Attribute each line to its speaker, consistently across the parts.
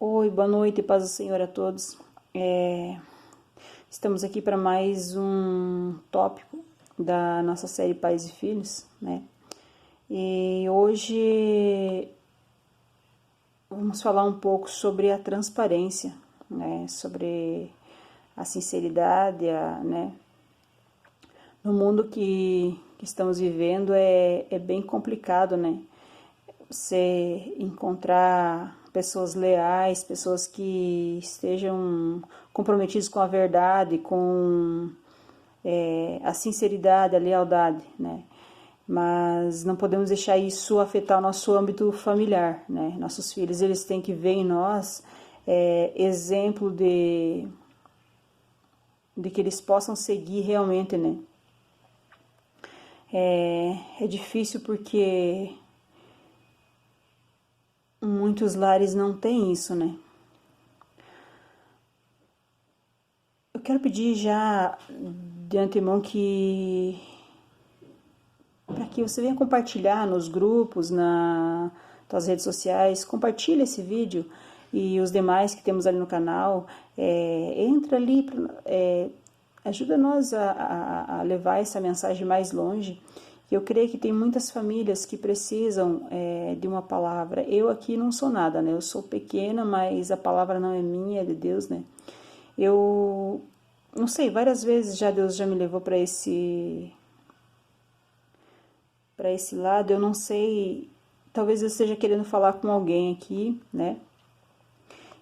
Speaker 1: Oi, boa noite, paz do Senhor a todos. Estamos aqui para mais um tópico da nossa série Pais e Filhos, né? E hoje vamos falar um pouco sobre a transparência, né? Sobre a sinceridade, né? No mundo que estamos vivendo é bem complicado, né? Você encontrar pessoas leais, pessoas que estejam comprometidas com a verdade, com a sinceridade, a lealdade, né? Mas não podemos deixar isso afetar o nosso âmbito familiar, né? Nossos filhos, eles têm que ver em nós exemplo de que eles possam seguir realmente, né? É difícil porque muitos lares não têm isso, né? Eu quero pedir já de antemão para que você venha compartilhar nos grupos, nas tuas redes sociais, compartilha esse vídeo e os demais que temos ali no canal, entra ali, ajuda nós a levar essa mensagem mais longe. Eu creio que tem muitas famílias que precisam de uma palavra. Eu aqui não sou nada, né? Eu sou pequena, mas a palavra não é minha, é de Deus, né? Eu não sei, várias vezes já Deus já me levou para esse lado. Eu não sei, talvez eu esteja querendo falar com alguém aqui, né?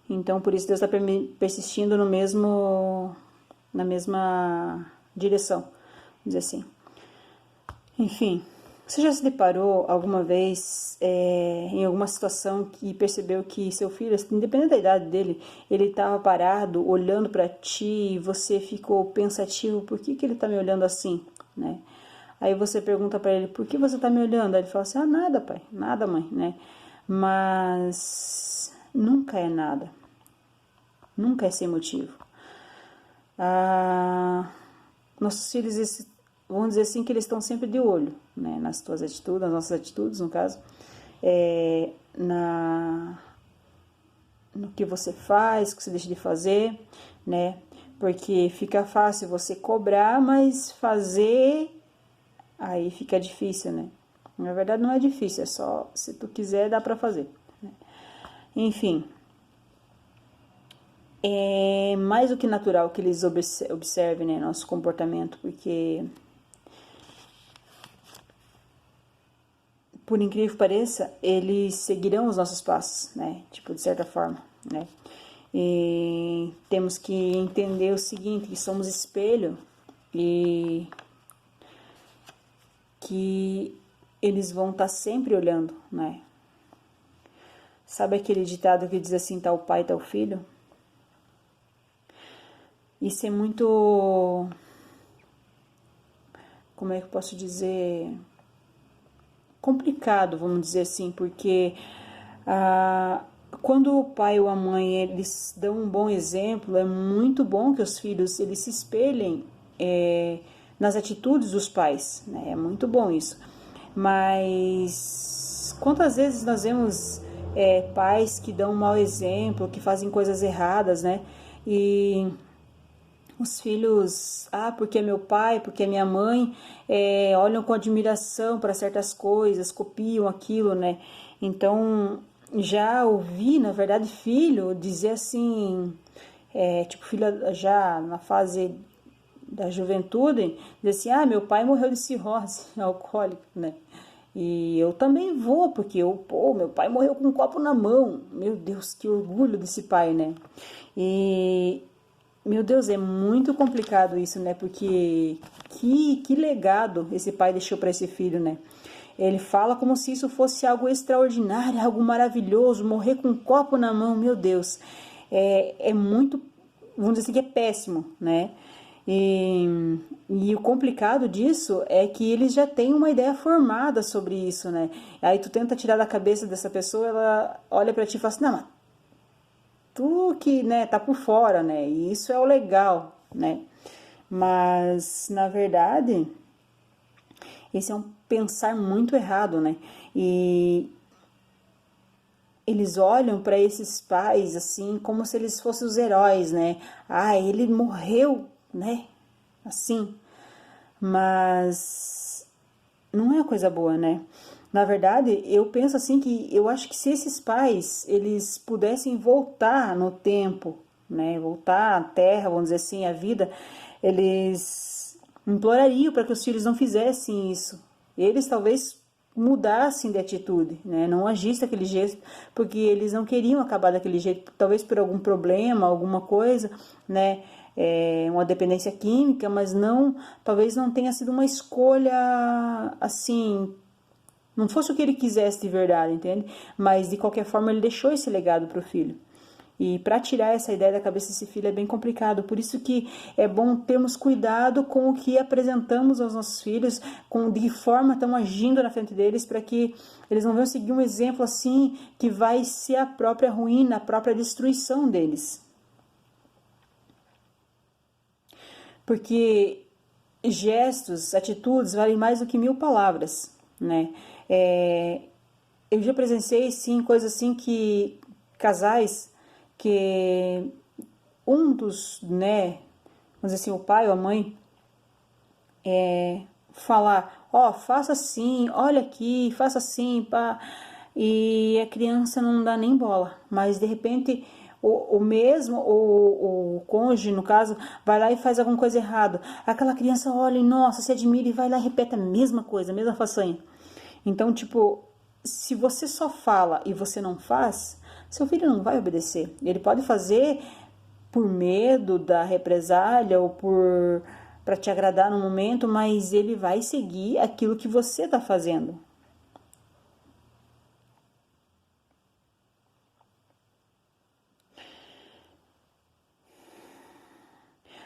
Speaker 1: Então por isso Deus está persistindo na mesma direção, vamos dizer assim. Enfim, você já se deparou alguma vez em alguma situação que percebeu que seu filho, independente da idade dele, ele estava parado, olhando para ti e você ficou pensativo, por que ele está me olhando assim, né? Aí você pergunta para ele, por que você está me olhando? Aí ele fala assim, nada, pai, nada, mãe, né? Mas nunca é nada, nunca é sem motivo. Nossos filhos, vamos dizer assim, que eles estão sempre de olho, né, nas tuas atitudes, nas nossas atitudes, no caso, no que você faz, o que você deixa de fazer, né, porque fica fácil você cobrar, mas fazer, aí fica difícil, né. Na verdade não é difícil, é só, se tu quiser, dá pra fazer, né? Enfim, é mais do que natural que eles observem, né, nosso comportamento, porque por incrível que pareça, eles seguirão os nossos passos, né? Tipo, de certa forma, né? E temos que entender o seguinte, que somos espelho e que eles vão estar sempre olhando, né? Sabe aquele ditado que diz assim, tal pai, tal filho? Isso é muito, como é que eu posso dizer, complicado, vamos dizer assim, porque quando o pai ou a mãe eles dão um bom exemplo, é muito bom que os filhos eles se espelhem nas atitudes dos pais, né? É muito bom isso. Mas quantas vezes nós vemos pais que dão um mau exemplo, que fazem coisas erradas, né? E os filhos, porque é meu pai, porque é minha mãe, olham com admiração para certas coisas, copiam aquilo, né? Então, já ouvi, na verdade, filho dizer assim, tipo, filho já na fase da juventude, dizer assim, meu pai morreu de cirrose alcoólica, né? E eu também vou, porque meu pai morreu com um copo na mão. Meu Deus, que orgulho desse pai, né? E meu Deus, é muito complicado isso, né? Porque que legado esse pai deixou para esse filho, né? Ele fala como se isso fosse algo extraordinário, algo maravilhoso, morrer com um copo na mão, meu Deus. É muito, vamos dizer assim, que é péssimo, né? E o complicado disso é que eles já têm uma ideia formada sobre isso, né? Aí tu tenta tirar da cabeça dessa pessoa, ela olha para ti e fala assim, não, mas tu que, né, tá por fora, né? E isso é o legal, né? Mas, na verdade, esse é um pensar muito errado, né? E eles olham para esses pais assim como se eles fossem os heróis, né? Ah, ele morreu, né? Assim, mas não é coisa boa, né? Na verdade, eu penso assim que eu acho que se esses pais eles pudessem voltar no tempo, né, voltar à terra, vamos dizer assim, à vida, eles implorariam para que os filhos não fizessem isso. Eles talvez mudassem de atitude, né, não agissem daquele jeito, porque eles não queriam acabar daquele jeito, talvez por algum problema, alguma coisa, né, uma dependência química, mas não, talvez não tenha sido uma escolha assim, não fosse o que ele quisesse de verdade, entende? Mas de qualquer forma ele deixou esse legado para o filho. E para tirar essa ideia da cabeça desse filho é bem complicado. Por isso que é bom termos cuidado com o que apresentamos aos nossos filhos, com de que forma estamos agindo na frente deles, para que eles não venham seguir um exemplo assim que vai ser a própria ruína, a própria destruição deles. Porque gestos, atitudes valem mais do que 1000 palavras, né? Eu já presenciei, sim, coisas assim que casais que um dos, né, vamos dizer assim, o pai ou a mãe, falar, ó, faça assim, olha aqui, faça assim, pá, e a criança não dá nem bola, mas de repente o mesmo, o cônjuge, no caso, vai lá e faz alguma coisa errada. Aquela criança olha e, nossa, se admira e vai lá e repete a mesma coisa, a mesma façanha. Então, tipo, se você só fala e você não faz, seu filho não vai obedecer. Ele pode fazer por medo da represália ou por para te agradar no momento, mas ele vai seguir aquilo que você está fazendo.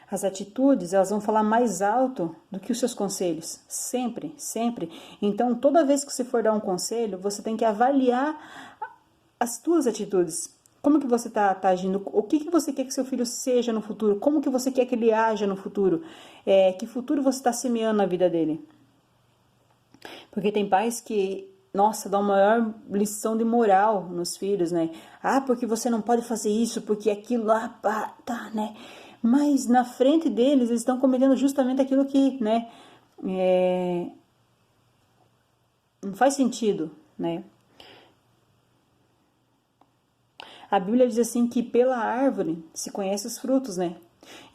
Speaker 1: As atitudes, elas vão falar mais alto do que os seus conselhos, sempre, sempre. Então, toda vez que você for dar um conselho, você tem que avaliar as tuas atitudes. Como que você tá agindo? O que você quer que seu filho seja no futuro? Como que você quer que ele haja no futuro? Que futuro você está semeando na vida dele? Porque tem pais que, nossa, dão maior lição de moral nos filhos, né? Ah, porque você não pode fazer isso, porque aquilo lá, pá, tá, né? Mas na frente deles, eles estão cometendo justamente aquilo que, né? Não faz sentido, né? A Bíblia diz assim que pela árvore se conhece os frutos, né?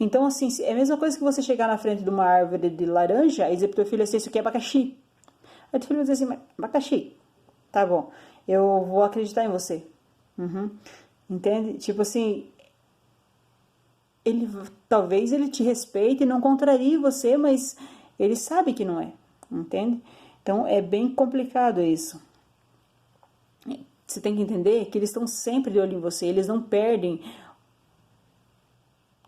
Speaker 1: Então, assim, é a mesma coisa que você chegar na frente de uma árvore de laranja e dizer pro teu filho assim, isso aqui é abacaxi. Aí teu filho vai dizer assim, abacaxi, tá bom, eu vou acreditar em você. Uhum. Entende? Tipo assim, ele talvez ele te respeite e não contrarie você, mas ele sabe que não é, entende? Então é bem complicado isso. Você tem que entender que eles estão sempre de olho em você, eles não perdem.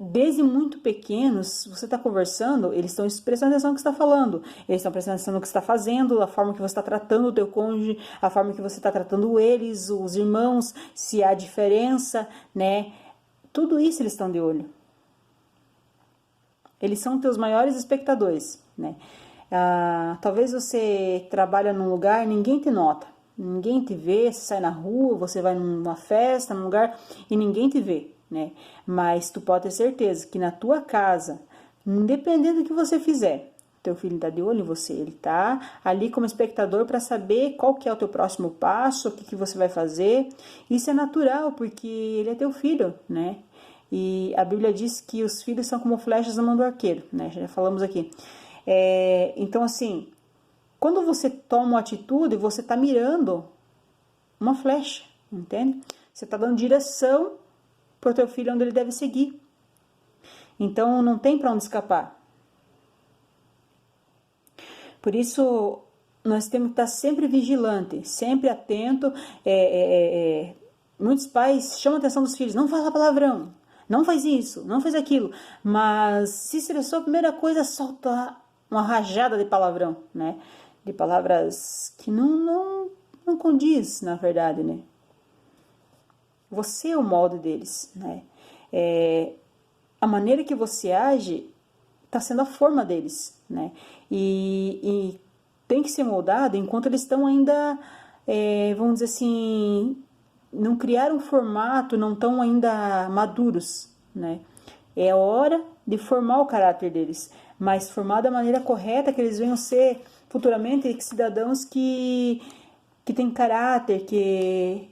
Speaker 1: Desde muito pequenos, você está conversando, eles estão prestando atenção no que você está falando, eles estão prestando atenção no que você está fazendo, a forma que você está tratando o teu cônjuge, a forma que você está tratando eles, os irmãos, se há diferença, né? Tudo isso eles estão de olho. Eles são teus maiores espectadores, né? Talvez você trabalha num lugar, ninguém te nota, ninguém te vê, você sai na rua, você vai numa festa, num lugar e ninguém te vê, né? Mas tu pode ter certeza que na tua casa, independente do que você fizer, teu filho está de olho em você, ele está ali como espectador para saber qual que é o teu próximo passo, o que, que você vai fazer. Isso é natural, porque ele é teu filho, né? E a Bíblia diz que os filhos são como flechas na mão do arqueiro, né? Já falamos aqui. Então, assim, quando você toma uma atitude, você está mirando uma flecha, entende? Você está dando direção para o teu filho onde ele deve seguir. Então, não tem para onde escapar. Por isso, nós temos que estar sempre vigilante, sempre atento. Muitos pais chamam a atenção dos filhos, não fala palavrão, não faz isso, não faz aquilo. Mas se estressou, a primeira coisa é soltar uma rajada de palavrão, né? De palavras que não condiz, na verdade, né? Você é o molde deles, né? A maneira que você age está sendo a forma deles, né? E tem que ser moldado enquanto eles estão ainda, vamos dizer assim, não criaram um formato, não estão ainda maduros, né? É hora de formar o caráter deles, mas formar da maneira correta, que eles venham ser futuramente cidadãos que têm caráter, que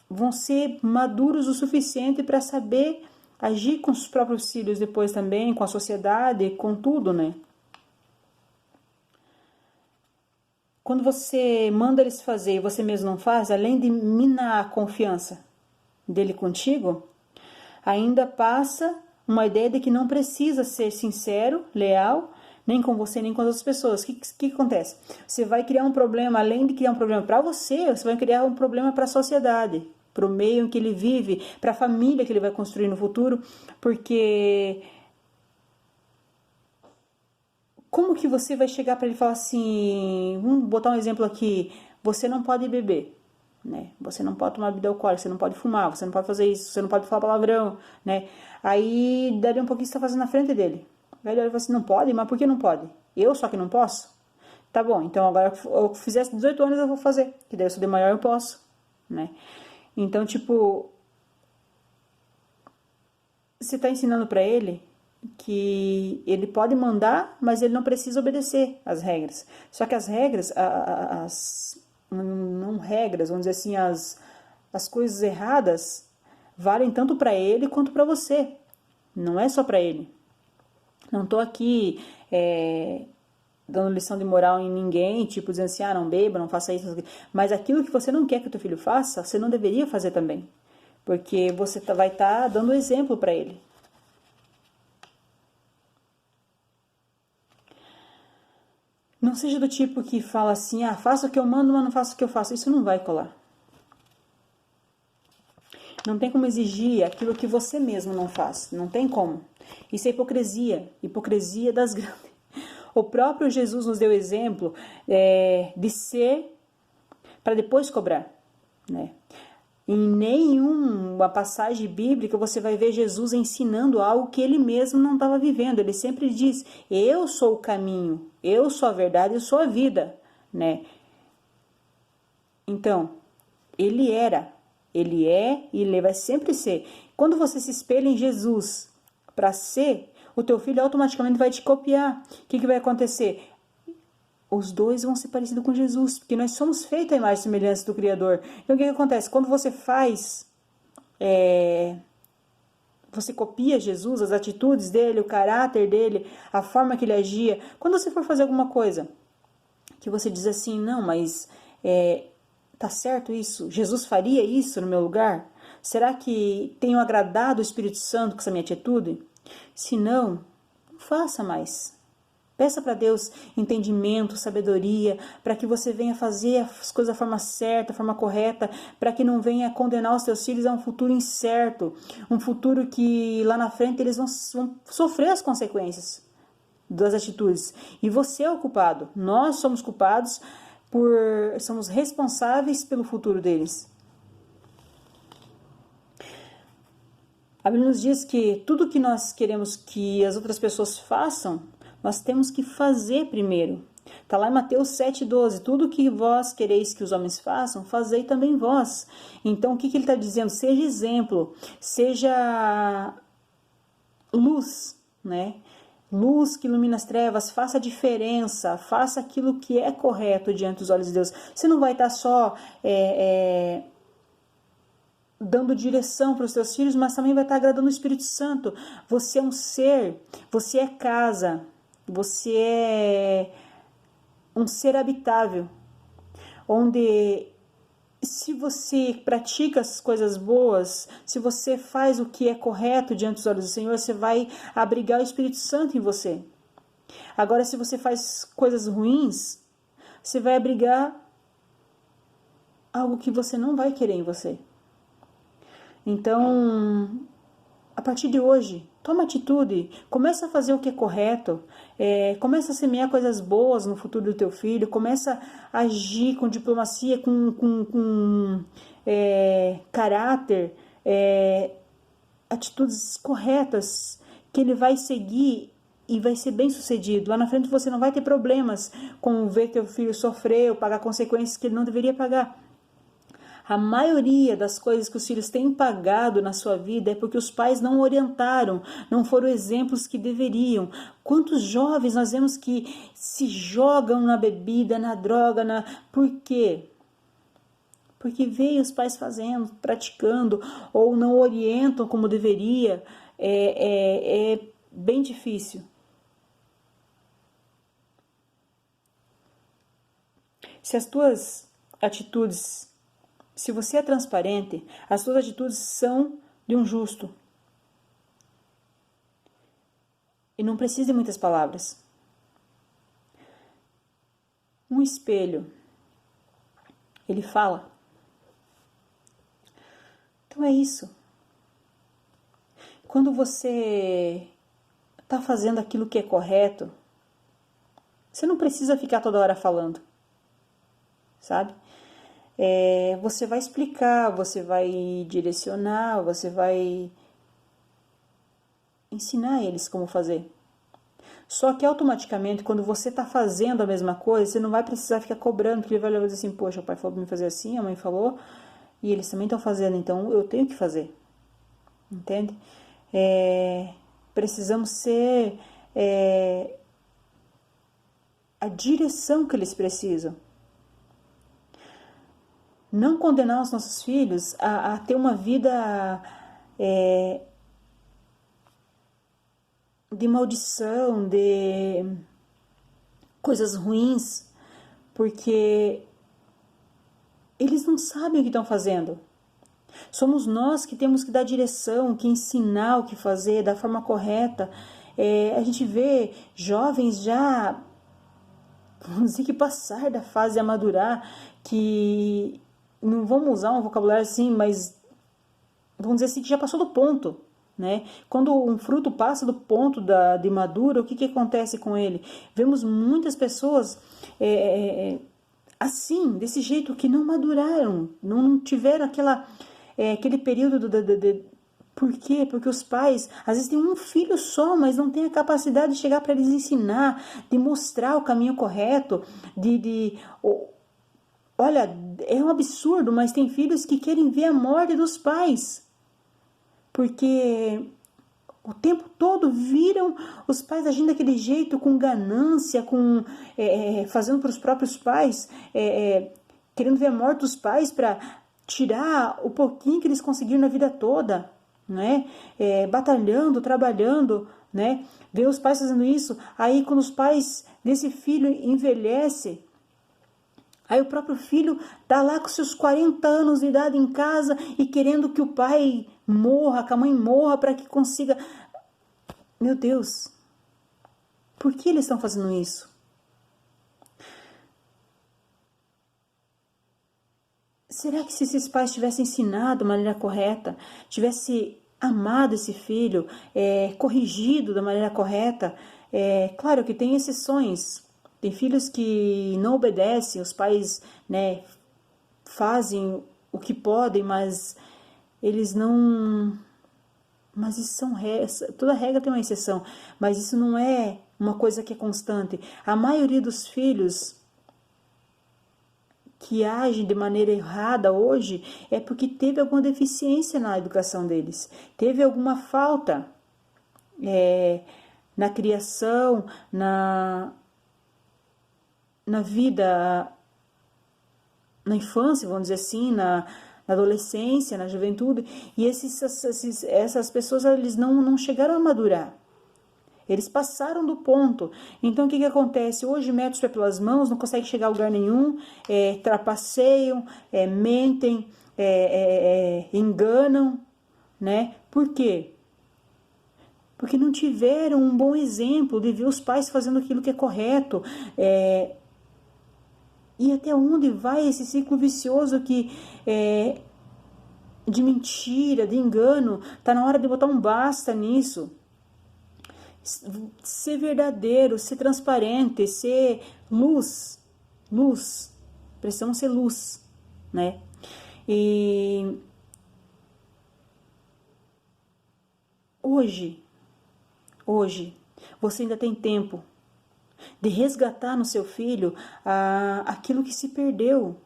Speaker 1: vão ser maduros o suficiente para saber agir com os próprios filhos depois também, com a sociedade, com tudo, né? Quando você manda eles fazer e você mesmo não faz, além de minar a confiança dele contigo, ainda passa uma ideia de que não precisa ser sincero, leal, nem com você, nem com as outras pessoas. O que acontece? Você vai criar um problema, além de criar um problema para você, você vai criar um problema para a sociedade, para o meio em que ele vive, para a família que ele vai construir no futuro, porque como que você vai chegar para ele e falar assim, vamos botar um exemplo aqui, você não pode beber, né? Você não pode tomar bebida alcoólica, você não pode fumar, você não pode fazer isso, você não pode falar palavrão, né? Aí, dali um pouquinho, você está fazendo na frente dele. Aí ele fala assim, não pode? Mas por que não pode? Eu só que não posso? Tá bom, então agora eu fizesse 18 anos eu vou fazer, que daí eu sou de maior eu posso, né? Então, tipo, você está ensinando para ele que ele pode mandar, mas ele não precisa obedecer às regras. Só que as regras, não regras, vamos dizer assim, as coisas erradas valem tanto para ele quanto para você. Não é só para ele. Não tô aqui dando lição de moral em ninguém, tipo dizendo assim, não beba, não faça isso. Mas aquilo que você não quer que o teu filho faça, você não deveria fazer também. Porque você vai estar dando exemplo para ele. Não seja do tipo que fala assim, faça o que eu mando, mas não faça o que eu faço. Isso não vai colar. Não tem como exigir aquilo que você mesmo não faz. Não tem como. Isso é hipocrisia. Hipocrisia das grandes. O próprio Jesus nos deu exemplo de ser para depois cobrar, né? Em nenhuma passagem bíblica você vai ver Jesus ensinando algo que ele mesmo não estava vivendo. Ele sempre diz, eu sou o caminho, eu sou a verdade, eu sou a vida, né? Então, ele é e ele vai sempre ser. Quando você se espelha em Jesus para ser, o teu filho automaticamente vai te copiar. O que vai acontecer? Os dois vão ser parecidos com Jesus, porque nós somos feitos à imagem e semelhança do Criador. Então, o que acontece? Quando você faz, você copia Jesus, as atitudes dele, o caráter dele, a forma que ele agia. Quando você for fazer alguma coisa, que você diz assim, não, mas tá certo isso? Jesus faria isso no meu lugar? Será que tenho agradado o Espírito Santo com essa minha atitude? Se não, não faça mais. Peça para Deus entendimento, sabedoria, para que você venha fazer as coisas da forma certa, da forma correta, para que não venha condenar os seus filhos a um futuro incerto, um futuro que lá na frente eles vão sofrer as consequências das atitudes. E você é o culpado. Nós somos culpados somos responsáveis pelo futuro deles. A Bíblia nos diz que tudo que nós queremos que as outras pessoas façam, nós temos que fazer primeiro. Está lá em Mateus 7,12. Tudo que vós quereis que os homens façam, fazei também vós. Então, o que ele está dizendo? Seja exemplo, seja luz, né? Luz que ilumina as trevas, faça a diferença, faça aquilo que é correto diante dos olhos de Deus. Você não vai estar só dando direção para os seus filhos, mas também vai estar agradando o Espírito Santo. Você é um ser, você é casa, você é um ser habitável, onde se você pratica as coisas boas, se você faz o que é correto diante dos olhos do Senhor, você vai abrigar o Espírito Santo em você. Agora, se você faz coisas ruins, você vai abrigar algo que você não vai querer em você. Então, a partir de hoje, toma atitude, começa a fazer o que é correto, começa a semear coisas boas no futuro do teu filho, começa a agir com diplomacia, com caráter, atitudes corretas, que ele vai seguir e vai ser bem sucedido. Lá na frente você não vai ter problemas com ver teu filho sofrer ou pagar consequências que ele não deveria pagar. A maioria das coisas que os filhos têm pagado na sua vida é porque os pais não orientaram, não foram exemplos que deveriam. Quantos jovens nós vemos que se jogam na bebida, na droga, por quê? Porque veem os pais fazendo, praticando, ou não orientam como deveria. É bem difícil. Se as tuas atitudes, se você é transparente, as tuas atitudes são de um justo. E não precisa de muitas palavras. Um espelho, ele fala. Então é isso. Quando você está fazendo aquilo que é correto, você não precisa ficar toda hora falando, sabe? Você vai explicar, você vai direcionar, você vai ensinar eles como fazer. Só que automaticamente, quando você está fazendo a mesma coisa, você não vai precisar ficar cobrando, porque ele vai dizer assim, poxa, o pai falou para me fazer assim, a mãe falou, e eles também estão fazendo, então eu tenho que fazer. Entende? Precisamos ser a direção que eles precisam. Não condenar os nossos filhos a ter uma vida de maldição, de coisas ruins, porque eles não sabem o que estão fazendo. Somos nós que temos que dar direção, que ensinar o que fazer da forma correta. A gente vê jovens já, vamos dizer que passar da fase a madurar, que não vamos usar um vocabulário assim, mas vamos dizer assim, que já passou do ponto. Né? Quando um fruto passa do ponto de madura, o que acontece com ele? Vemos muitas pessoas assim, desse jeito, que não maduraram, não tiveram aquele período Por quê? Porque os pais, às vezes, têm um filho só, mas não tem a capacidade de chegar para eles ensinar, de mostrar o caminho correto, olha, é um absurdo, mas tem filhos que querem ver a morte dos pais. Porque o tempo todo viram os pais agindo daquele jeito, com ganância, fazendo para os próprios pais, querendo ver a morte dos pais para tirar o pouquinho que eles conseguiram na vida toda, né? Batalhando, trabalhando, né? Ver os pais fazendo isso. Aí quando os pais desse filho envelhecem, aí o próprio filho está lá com seus 40 anos de idade em casa e querendo que o pai morra, que a mãe morra para que consiga... Meu Deus, por que eles estão fazendo isso? Será que se esses pais tivessem ensinado da maneira correta, tivessem amado esse filho, corrigido da maneira correta, claro que tem exceções. Tem filhos que não obedecem, os pais, né, fazem o que podem, mas eles não... Mas isso são regras, toda regra tem uma exceção, mas isso não é uma coisa que é constante. A maioria dos filhos que agem de maneira errada hoje é porque teve alguma deficiência na educação deles, teve alguma falta na criação, na vida, na infância, vamos dizer assim, na adolescência, na juventude, e essas pessoas, eles não chegaram a madurar. Eles passaram do ponto. Então, o que acontece? Hoje, metem os pés pelas mãos, não conseguem chegar a lugar nenhum, trapaceiam, mentem, enganam, né? Por quê? Porque não tiveram um bom exemplo de ver os pais fazendo aquilo que é correto. E até onde vai esse ciclo vicioso de mentira, de engano? Tá na hora de botar um basta nisso. Ser verdadeiro, ser transparente, ser luz. Precisamos ser luz, né? E hoje, você ainda tem tempo de resgatar no seu filho aquilo que se perdeu,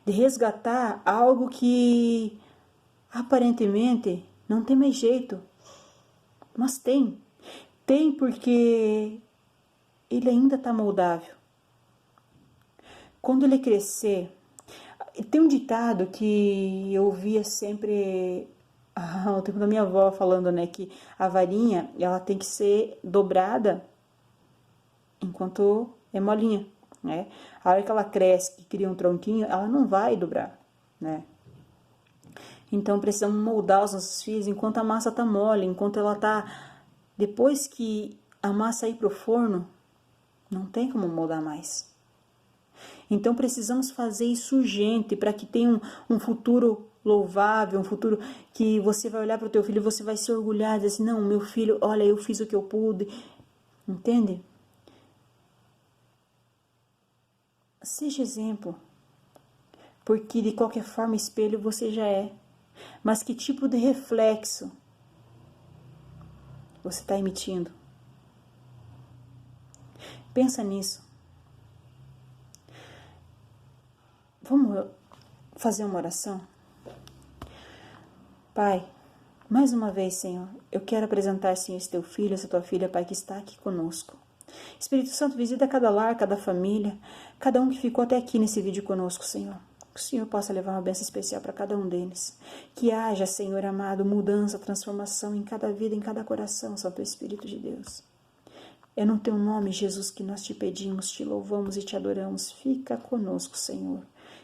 Speaker 1: de resgatar algo que aparentemente não tem mais jeito, mas tem. Tem porque ele ainda está moldável. Quando ele crescer, tem um ditado que eu ouvia sempre ao tempo da minha avó falando, né, que a varinha ela tem que ser dobrada enquanto é molinha, né? A hora que ela cresce, que cria um tronquinho, ela não vai dobrar, né? Então precisamos moldar os nossos filhos enquanto a massa tá mole, enquanto ela tá... Depois que a massa ir pro forno, não tem como moldar mais. Então precisamos fazer isso urgente para que tenha um futuro louvável, um futuro que você vai olhar para o teu filho e você vai se orgulhar, dizer assim, não, meu filho, olha, eu fiz o que eu pude, entende? Seja exemplo, porque de qualquer forma espelho você já é, mas que tipo de reflexo você está emitindo? Pensa nisso. Vamos fazer uma oração? Pai, mais uma vez, Senhor, eu quero apresentar, Senhor, esse teu filho, essa tua filha, Pai, que está aqui conosco. Espírito Santo, visita cada lar, cada família, cada um que ficou até aqui nesse vídeo conosco, Senhor. Que o Senhor possa levar uma bênção especial para cada um deles. Que haja, Senhor amado, mudança, transformação em cada vida, em cada coração, Santo Espírito de Deus. É no teu nome, Jesus, que nós te pedimos, te louvamos e te adoramos. Fica conosco, Senhor.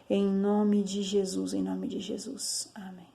Speaker 1: Em nome de Jesus, em nome de Jesus. Amém.